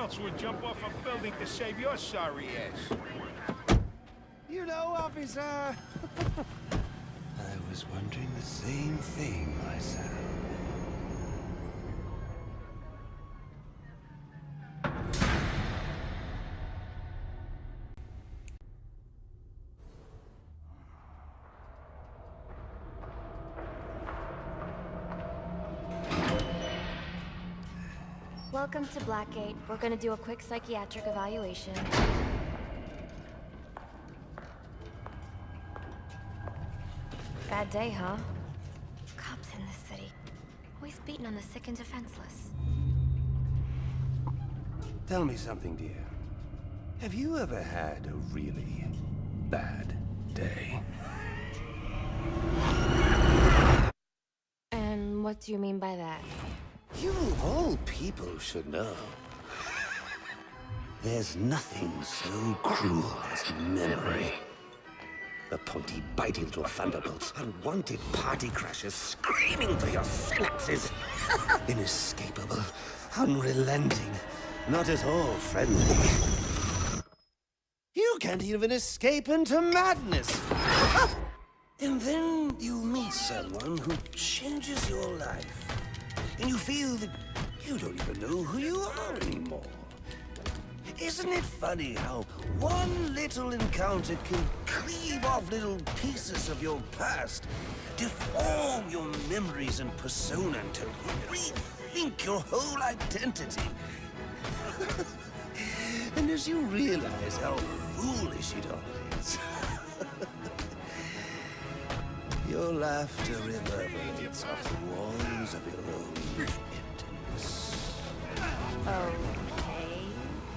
else would jump off a building to save your sorry ass? You know, officer. I was wondering the same thing myself. Welcome to Blackgate. We're gonna do a quick psychiatric evaluation. Bad day, huh? Cops in this city. Always beating on the sick and defenseless. Tell me something, dear. Have you ever had a really bad day? And what do you mean by that? You of all people should know. There's nothing so cruel as memory. The pointy, bitey little thunderbolts, unwanted party crashers screaming through your synapses. Inescapable, unrelenting, not at all friendly. You can't even escape into madness. And then you meet someone who changes your life. And you feel that you don't even know who you are anymore. Isn't it funny how one little encounter can cleave off little pieces of your past, deform your memories and persona until you rethink your whole identity? And as you realize how foolish it all is, your laughter reverberates off the walls of your own emptiness. Okay.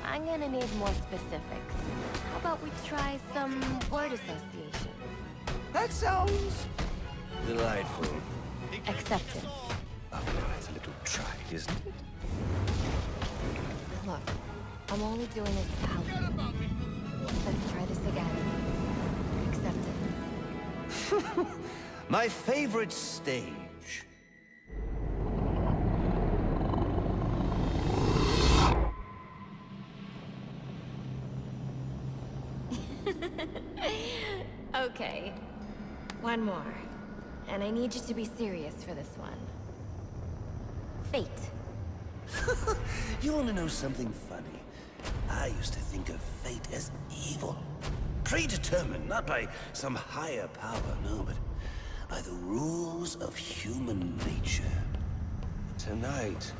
I'm gonna need more specifics. How about we try some word association? That sounds delightful. Acceptance. Oh, that's a little trite, isn't it? Look, I'm only doing this to help you. Let's try this again. Acceptance. My favorite stage. Okay. One more. And I need you to be serious for this one. Fate. You want to know something funny? I used to think of fate as evil. Predetermined, not by some higher power, no, but by the rules of human nature. Tonight,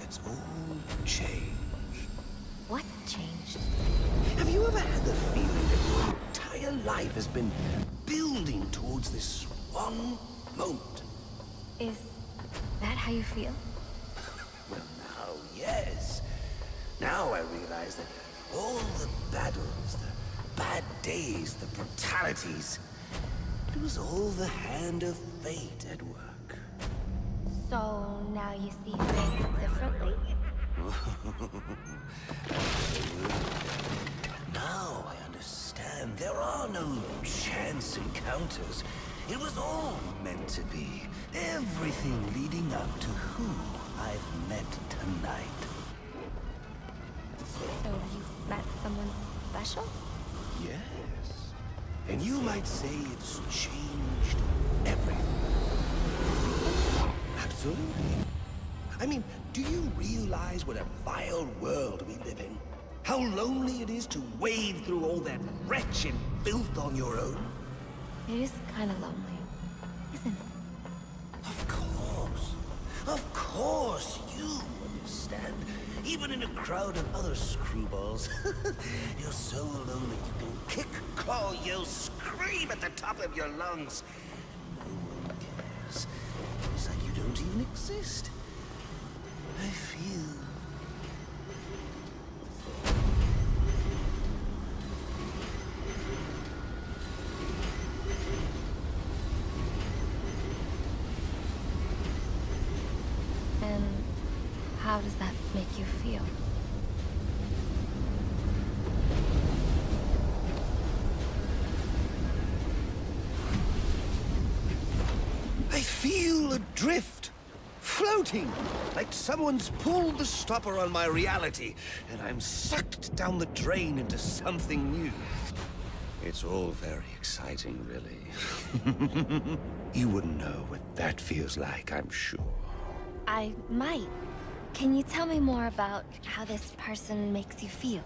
it's all changed. What's changed? Have you ever had the feeling that your entire life has been building towards this one moment? Is that how you feel? Well, now, yes. Now I realize that all the battles, the bad days, the brutalities, it was all the hand of fate at work. So now you see things differently? Absolutely. Now I understand. There are no chance encounters. It was all meant to be. Everything leading up to who I've met tonight. So you've met someone special? Yes. And you might say it's changed everything. Absolutely. I mean, do you realize what a vile world we live in? How lonely it is to wade through all that wretched filth on your own? It is kind of lonely, isn't it? Of course. Of course, you understand. Even in a crowd of other screwballs, you're so alone that you can kick, claw, yell, scream at the top of your lungs. No one cares. It's like you don't even exist. I feel... And how does that make you feel? I feel adrift, floating, like someone's pulled the stopper on my reality, and I'm sucked down the drain into something new. It's all very exciting, really. You wouldn't know what that feels like, I'm sure. I might. Can you tell me more about how this person makes you feel?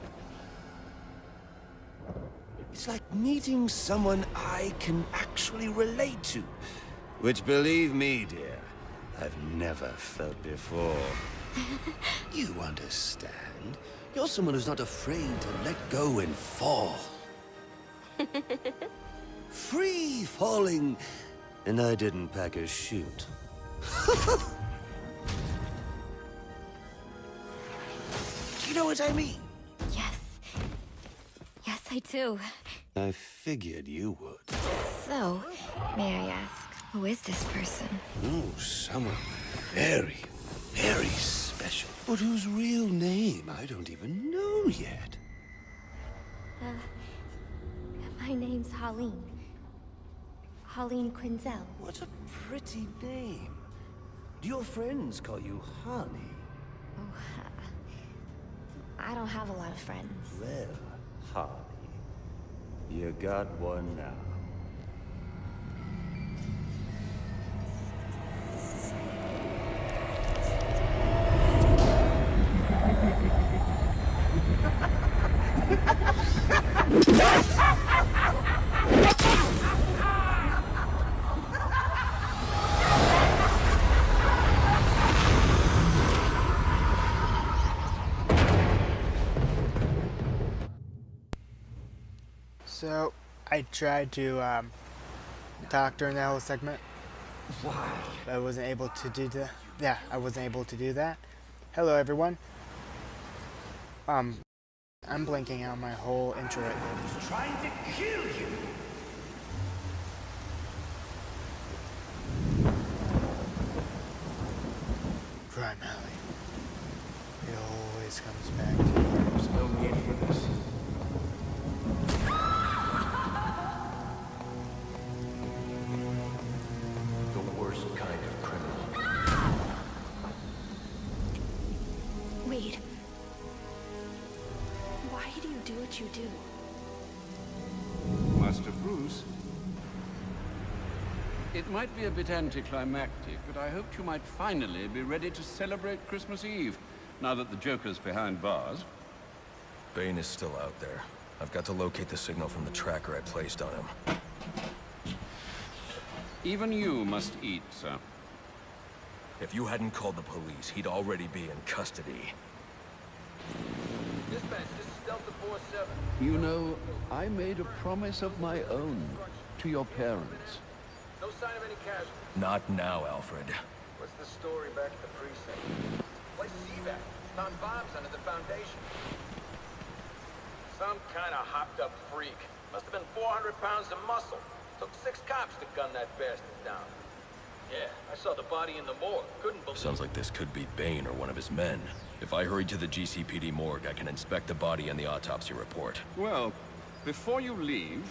It's like meeting someone I can actually relate to. Which, believe me, dear, I've never felt before. You understand? You're someone who's not afraid to let go and fall. Free falling, and I didn't pack a chute. You know what I mean? Yes. Yes, I do. I figured you would. So, may I ask, who is this person? Oh, someone very, very special. But whose real name I don't even know yet. My name's Holleen. Holleen Quinzel. What a pretty name. Do your friends call you Honey? Oh, I don't have a lot of friends. Well, Honey, you got one now. So, I tried to talk during that whole segment. Why? But I wasn't able to do that. Yeah, I wasn't able to do that. Hello, everyone. I'm blanking out my whole intro right there. He's trying to kill you. Crime Alley. It always comes back to you. There's no need for this. The worst kind of criminal. Wade. Why do you do what you do? Master Bruce? It might be a bit anticlimactic, but I hoped you might finally be ready to celebrate Christmas Eve, now that the Joker's behind bars. Bane is still out there. I've got to locate the signal from the tracker I placed on him. Even you must eat, sir. If you hadn't called the police, he'd already be in custody. Dispatch, this is Delta 47. You know, I made a promise of my own to your parents. No sign of any casualties. Not now, Alfred. What's the story back at the precinct? Place CVAC. Found bombs under the foundation. Some kind of hopped-up freak. Must have been 400 pounds of muscle. Took 6 cops to gun that bastard down. Yeah, I saw the body in the morgue. Couldn't believe it. Sounds like this could be Bane or one of his men. If I hurry to the GCPD morgue, I can inspect the body and the autopsy report. Well, before you leave,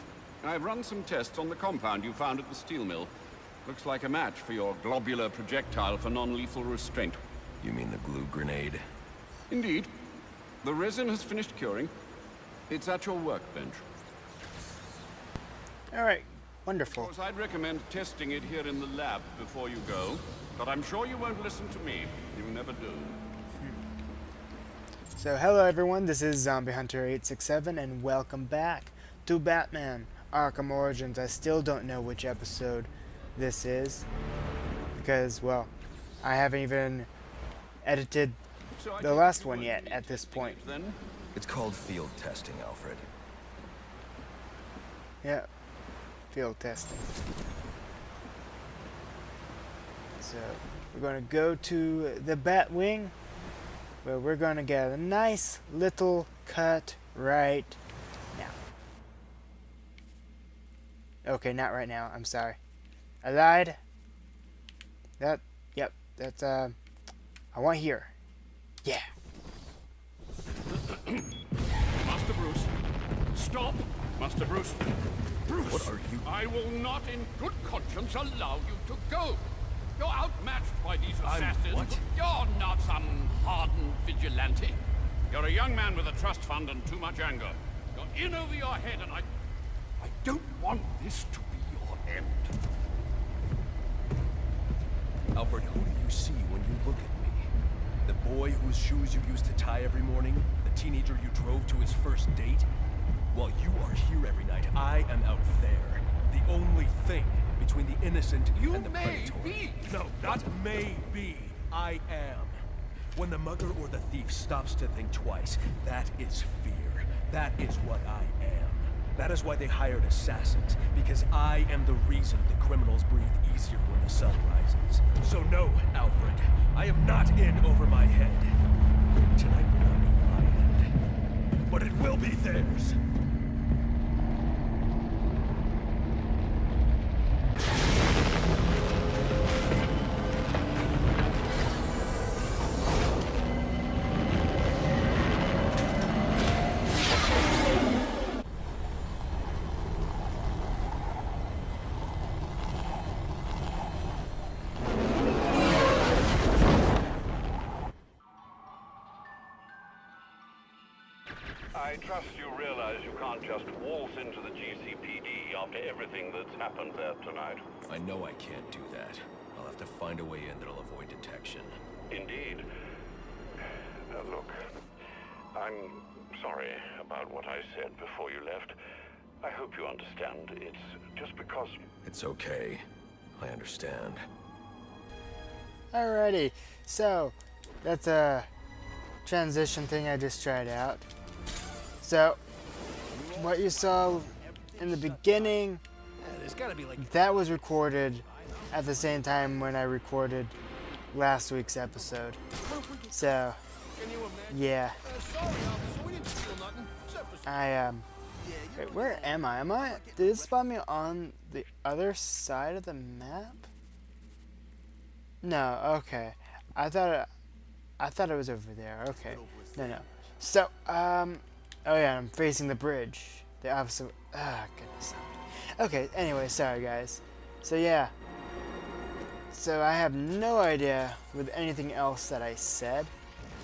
I've run some tests on the compound you found at the steel mill. Looks like a match for your globular projectile for non-lethal restraint. You mean the glue grenade? Indeed. The resin has finished curing. It's at your workbench. Alright, Of wonderful. course, I'd recommend testing it here in the lab before you go, but I'm sure you won't listen to me. You never do. So, hello everyone, this is Zombie Hunter 867 and welcome back to Batman Arkham Origins. I still don't know which episode this is because, well, I haven't even edited So I the guess last you one won't yet be at this testing point. it, then? It's called field testing, Alfred. Yeah, field testing. So, we're going to go to the Batwing, where we're going to get a nice little cut right now. Okay, not right now. I'm sorry. I lied. Yep, that's, I want here. Yeah. Master Bruce, stop! Master Bruce. Bruce! What are you- I will not in good conscience allow you to go! You're outmatched by these assassin. what? You're not some hardened vigilante. You're a young man with a trust fund and too much anger. You're in over your head, and I don't want this to be your end. Alfred, who do you see when you look at me? The boy whose shoes you used to tie every morning? The teenager you drove to his first date? While you are here every night, I am out there. The only thing between the innocent and the predator. Be. No, not may be. I am. When the mugger or the thief stops to think twice, that is fear. That is what I am. That is why they hired assassins, because I am the reason the criminals breathe easier when the sun rises. So no, Alfred, I am not in over my head. Tonight will not be my end, but it will be theirs. I trust you realize you can't just waltz into the GCPD after everything that's happened there tonight. I know I can't do that. I'll have to find a way in that'll avoid detection. Indeed. Look, I'm sorry about what I said before you left. I hope you understand. It's just because... It's okay. I understand. Alrighty, so that's a transition thing I just tried out. So, what you saw in the beginning, that was recorded at the same time when I recorded last week's episode. So, yeah. Wait, where am I? Did it spawn me on the other side of the map? No, okay. I thought it was over there. Okay. No. So, oh yeah, I'm facing the bridge. The opposite. Ah, goodness. Okay, anyway, sorry guys. So yeah. So I have no idea with anything else that I said.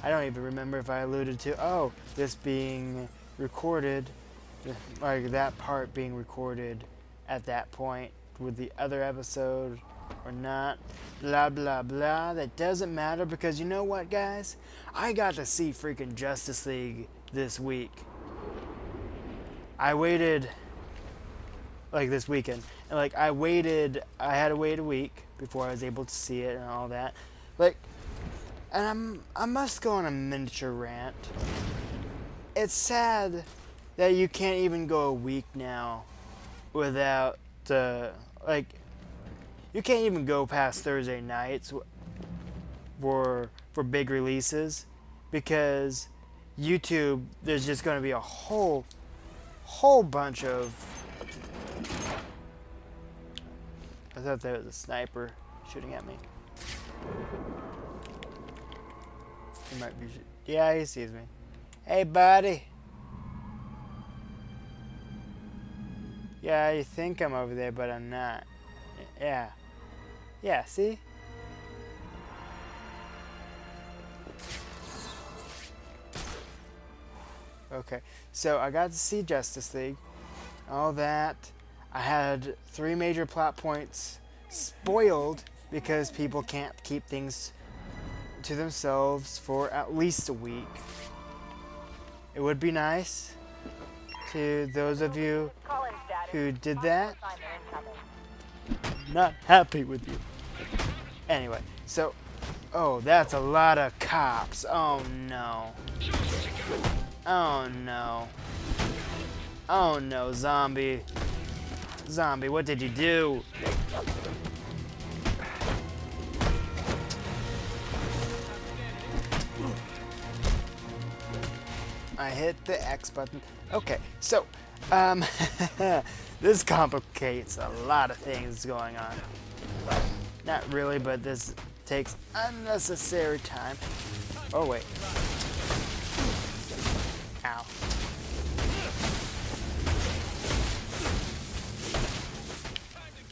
I don't even remember if I alluded to, this being recorded, like that part being recorded at that point with the other episode or not. Blah, blah, blah. That doesn't matter because you know what, guys? I got to see freaking Justice League this week. I waited, like this weekend, and like I had to wait a week before I was able to see it and all that. Like, and I must go on a miniature rant. It's sad that you can't even go a week now without you can't even go past Thursday nights for big releases because YouTube, there's just going to be a whole bunch of... I thought there was a sniper shooting at me. He might be... Yeah, he sees me. Hey, buddy. Yeah, you think I'm over there, but I'm not. Yeah. Yeah, see? Okay, so I got to see Justice League, all that. I had 3 major plot points spoiled because people can't keep things to themselves for at least a week. It would be nice to those of you who did that. Not happy with you. Anyway, so, that's a lot of cops. Oh no. Oh no. Oh no, zombie. Zombie, what did you do? I hit the X button. Okay, so, this complicates a lot of things going on. Not really, but this takes unnecessary time. Oh, wait. Ow.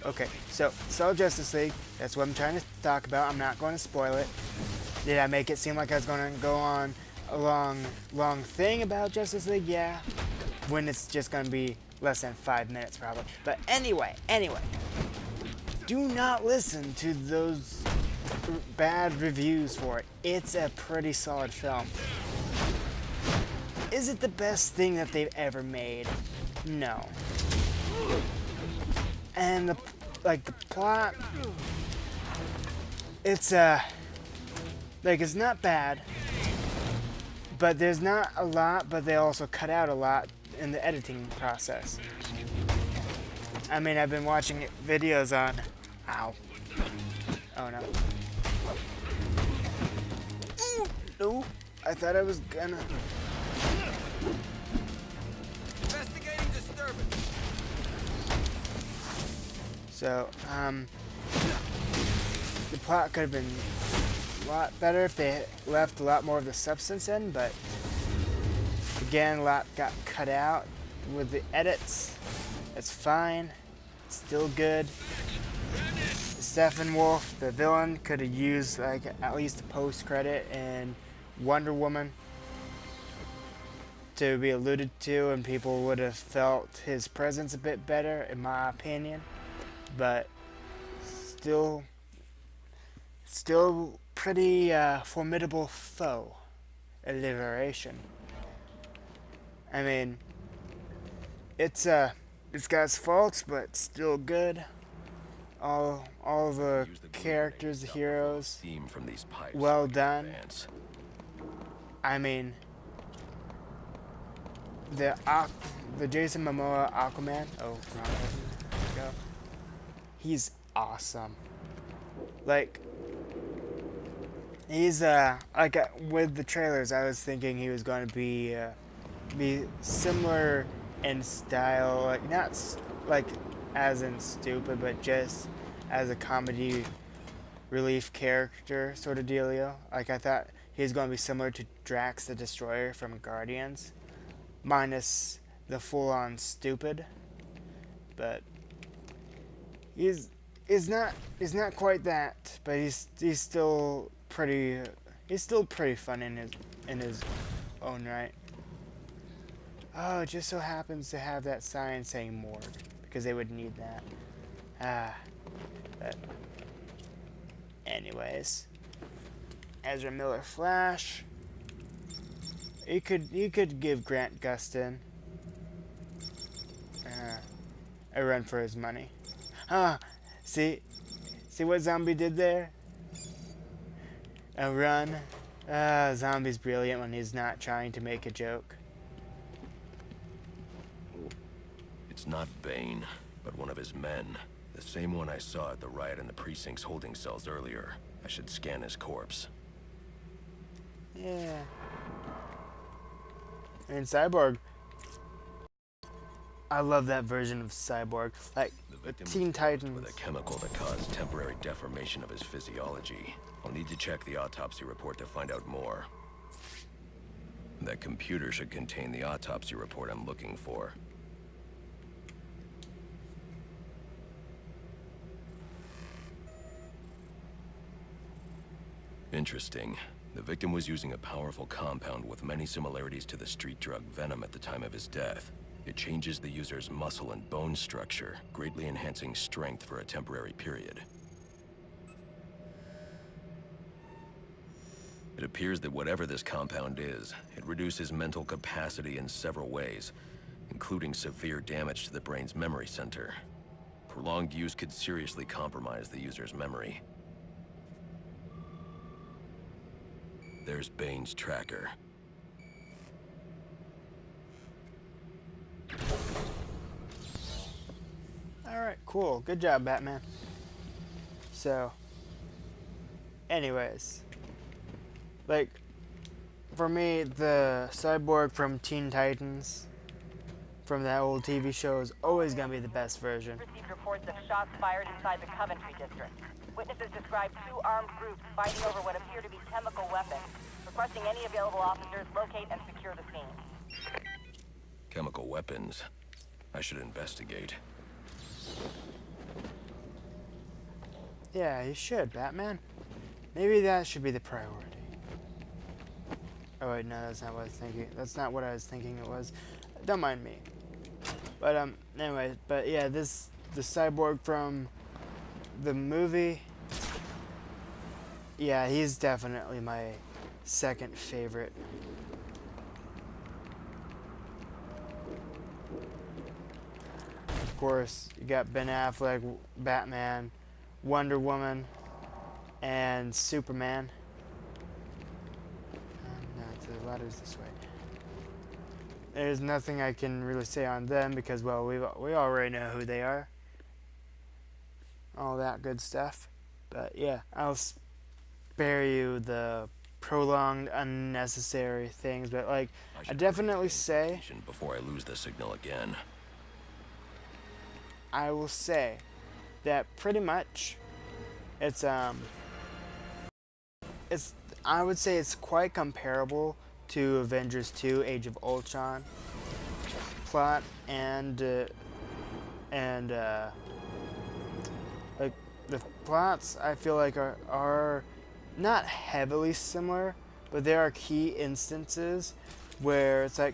Okay, so saw Justice League. That's what I'm trying to talk about. I'm not going to spoil it. Did I make it seem like I was going to go on a long thing about Justice League? Yeah. When it's just going to be less than 5 minutes probably. But anyway. Do not listen to those bad reviews for it. It's a pretty solid film. Is it the best thing that they've ever made? No. And the plot, it's it's not bad, but there's not a lot, but they also cut out a lot in the editing process. I mean, I've been watching videos on, ow, oh no. Ooh, no, I thought I was gonna. Investigating disturbance. So, the plot could have been a lot better if they left a lot more of the substance in, but again, a lot got cut out with the edits. It's fine. It's still good. Steppenwolf, the villain, could have used like at least a post-credit in Wonder Woman to be alluded to, and people would have felt his presence a bit better, in my opinion. But still pretty formidable foe. Alliteration. I mean, it's got its faults, but still good. All the characters, the heroes, well done. I mean, the Jason Momoa Aquaman. Oh, wrong button. There we go. He's awesome. Like, he's with the trailers, I was thinking he was going to be similar in style, like not like as in stupid, but just as a comedy relief character sort of dealio. Like, I thought he was going to be similar to Drax the Destroyer from Guardians, minus the full-on stupid. But he's not quite that, but he's still pretty fun in his own right. Oh, it just so happens to have that sign saying morgue, because they would need that. But anyways, Ezra Miller Flash. You could give Grant Gustin a run for his money. See what Zombie did there? A run. Zombie's brilliant when he's not trying to make a joke. It's not Bane, but one of his men. The same one I saw at the riot in the precinct's holding cells earlier. I should scan his corpse. Yeah. I mean, Cyborg. I love that version of Cyborg. Like, the Teen Titans. With a chemical that caused temporary deformation of his physiology. I'll need to check the autopsy report to find out more. That computer should contain the autopsy report I'm looking for. Interesting. The victim was using a powerful compound with many similarities to the street drug Venom at the time of his death. It changes the user's muscle and bone structure, greatly enhancing strength for a temporary period. It appears that whatever this compound is, it reduces mental capacity in several ways, including severe damage to the brain's memory center. Prolonged use could seriously compromise the user's memory. There's Bane's tracker. Alright, cool. Good job, Batman. So, anyways. Like, for me, the Cyborg from Teen Titans, from that old TV show, is always going to be the best version. Received reports of shots fired inside the Coventry district. Witnesses described two armed groups fighting over what appear to be chemical weapons. Requesting any available officers locate and secure the scene. Chemical weapons. I should investigate. Yeah, you should, Batman. Maybe that should be the priority. Oh wait, no, that's not what I was thinking. That's not what I was thinking it was. Don't mind me. But anyway, but yeah, the cyborg from the movie. Yeah, he's definitely my second favorite. Of course, you got Ben Affleck, Batman, Wonder Woman, and Superman. No, the ladder's this way. There's nothing I can really say on them because, well, we already know who they are. All that good stuff. But yeah, I'll spare you the prolonged, unnecessary things. But like, I definitely say, before I lose the signal again. I will say that pretty much it's I would say it's quite comparable to Avengers 2 Age of Ultron plot and like the plots I feel like are not heavily similar, but there are key instances where it's like,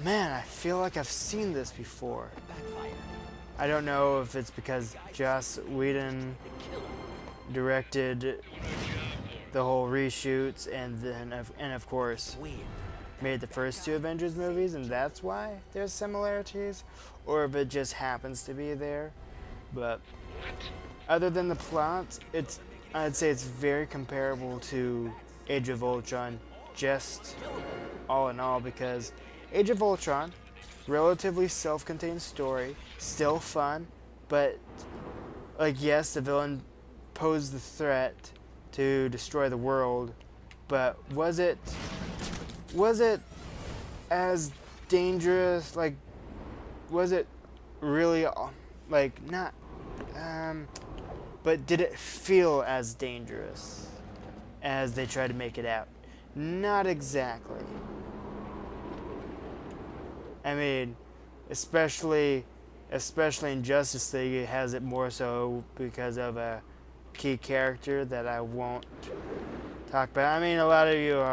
man, I feel like I've seen this before. I don't know if it's because Joss Whedon directed the whole reshoots and of course made the first two Avengers movies and that's why there's similarities, or if it just happens to be there. But other than the plot, I'd say it's very comparable to Age of Ultron, just all in all, because Age of Ultron, relatively self-contained story, still fun, but like yes, the villain posed the threat to destroy the world, but was it as dangerous? Like, was it really like not? But did it feel as dangerous as they tried to make it out? Not exactly. I mean, especially in Justice League, it has it more so because of a key character that I won't talk about. I mean, a lot of you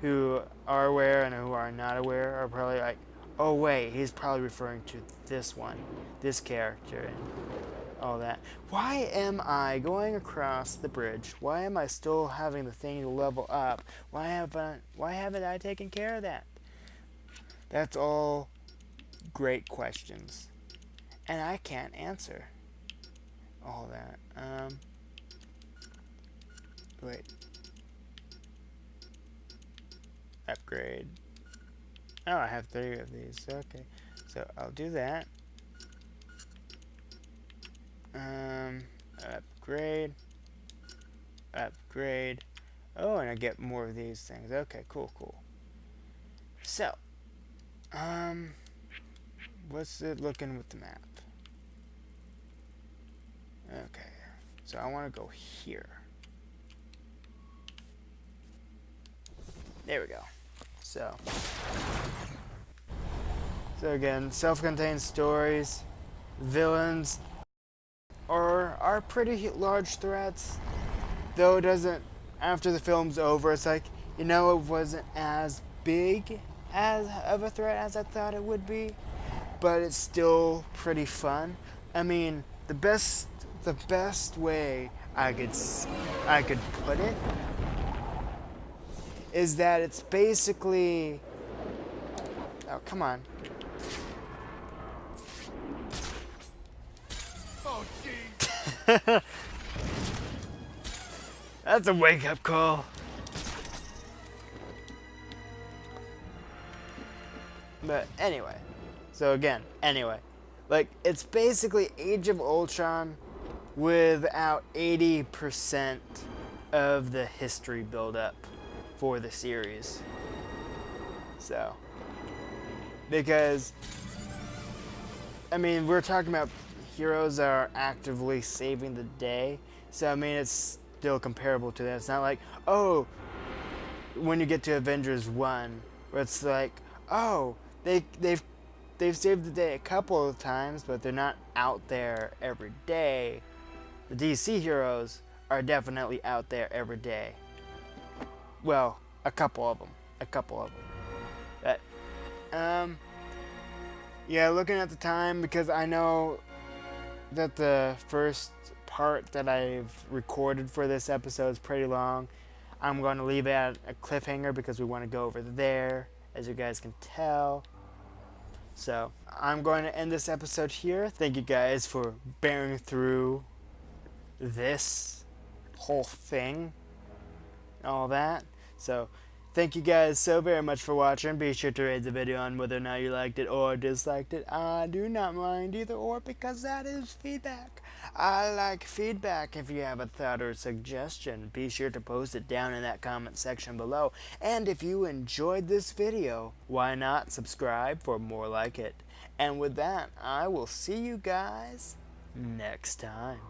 who are aware and who are not aware are probably like, oh wait, he's probably referring to this one, this character, and all that. Why am I going across the bridge? Why am I still having the thing to level up? Why haven't I taken care of that? That's all great questions, and I can't answer all that. Wait. Upgrade. Oh, I have 3 of these. Okay, so I'll do that. Upgrade. Upgrade. Oh, and I get more of these things. Okay, cool. So, what's it looking with the map? Okay, so I want to go here. There we go. So again, self-contained stories, villains are pretty large threats, though it doesn't, after the film's over, it's like, you know, it wasn't as big as of a threat as I thought it would be, but it's still pretty fun. I mean, the best way I could put it is that it's basically, oh come on. Oh, gee. That's a wake-up call. But anyway, like, it's basically Age of Ultron without 80% of the history build-up for the series. So, because, I mean, we're talking about heroes that are actively saving the day, so I mean, it's still comparable to that. It's not like, oh, when you get to Avengers 1, where it's like, oh, they've saved the day a couple of times, but they're not out there every day. The DC heroes are definitely out there every day. Well, a couple of them. But, yeah, looking at the time, because I know that the first part that I've recorded for this episode is pretty long. I'm going to leave it at a cliffhanger because we want to go over there, as you guys can tell. So, I'm going to end this episode here. Thank you guys for bearing through this whole thing, all that. So, thank you guys so very much for watching. Be sure to rate the video on whether or not you liked it or disliked it. I do not mind either or, because that is feedback. I like feedback. If you have a thought or suggestion, be sure to post it down in that comment section below. And if you enjoyed this video, why not subscribe for more like it? And with that, I will see you guys next time.